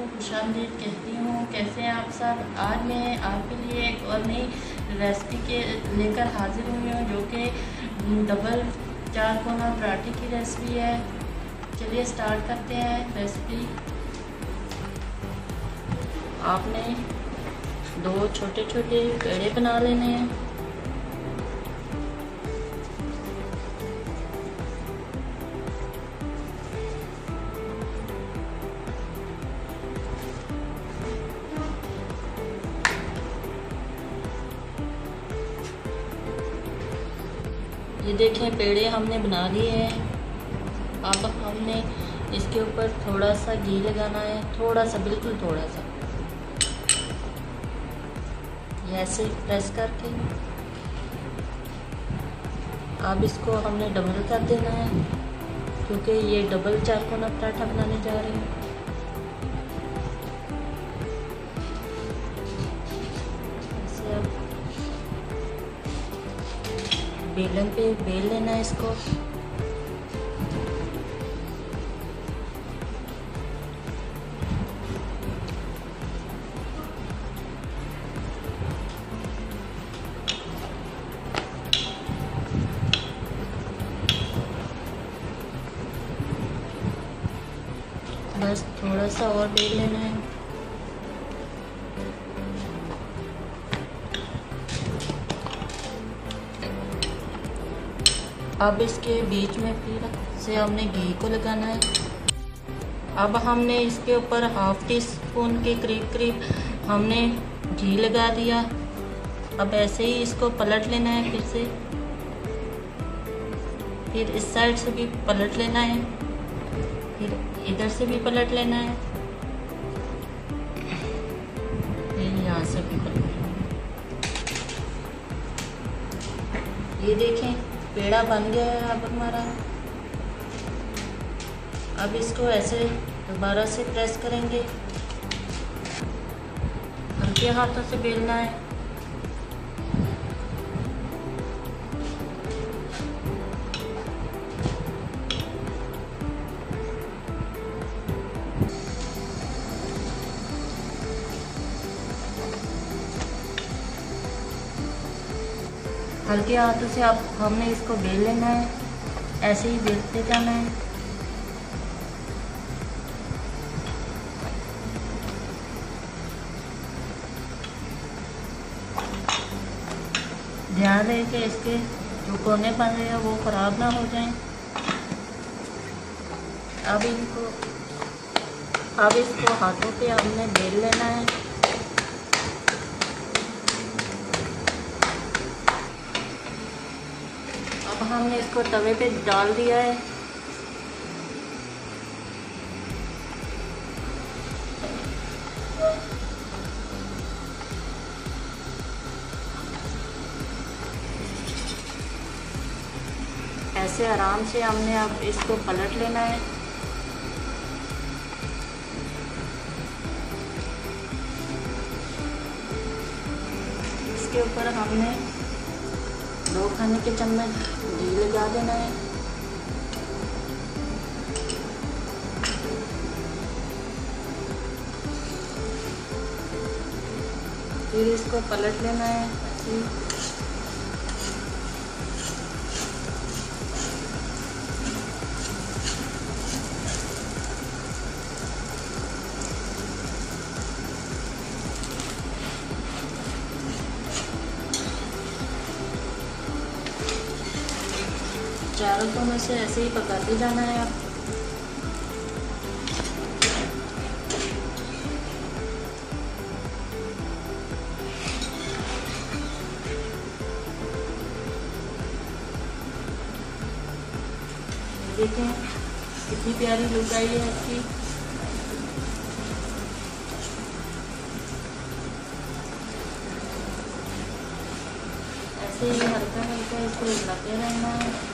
खुशामदीद कहती हूँ। कैसे हैं आप सब? आज मैं आपके लिए एक और नई रेसिपी के लेकर हाजिर हुई हूँ, जो कि डबल चार कोना पराठे की रेसिपी है। चलिए स्टार्ट करते हैं रेसिपी। आपने 2 छोटे छोटे पेड़े बना लेने हैं। ये देखें, पेड़े हमने बना लिए हैं। अब हमने इसके ऊपर थोड़ा सा घी लगाना है, थोड़ा सा, बिल्कुल थोड़ा सा, ऐसे प्रेस करके। अब इसको हमने डबल कर देना है, क्योंकि ये डबल चार कोना पराठा बनाने जा रहे हैं। ऐसे अब बेलन पे बेल लेना है इसको। बस थोड़ा सा और बेल लेना है। अब इसके बीच में फिर से हमने घी को लगाना है। अब हमने इसके ऊपर 1/2 टीस्पून के करीब हमने घी लगा दिया। अब ऐसे ही इसको पलट लेना है फिर से। फिर इस साइड से भी पलट लेना है, फिर इधर से भी पलट लेना है, फिर यहाँ से भी पलट लेना है। ये देखें, पेड़ा बन गया है अब हमारा। अब इसको ऐसे दोबारा से प्रेस करेंगे, हल्के हाथों से बेलना है। हल्के हाथों से अब हमने इसको बेल लेना है, ऐसे ही बेलते जाना है। ध्यान रहे कि इसके जो कोने बन रहे हैं वो खराब ना हो जाएं। अब इसको हाथों पे हमने बेल लेना है। हमने इसको तवे पे डाल दिया है। ऐसे आराम से हमने अब इसको पलट लेना है। इसके ऊपर हमने 2 खाने के चम्मच घी लगा देना है। फिर इसको पलट लेना है ऐसे। चारों कोनों से ऐसे ही पकाते जाना है। आप देखें कितनी प्यारी लुक आई है इसकी। ऐसे ही हल्का हल्का इसको हिलाते रहना है।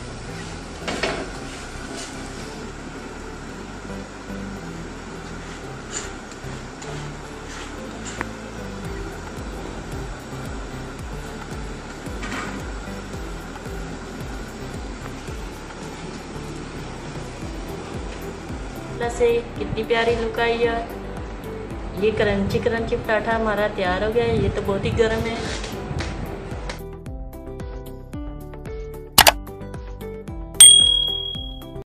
से कितनी प्यारी लुक आई है। ये क्रंची क्रंची पराठा हमारा तैयार हो गया है। ये तो बहुत ही गर्म है।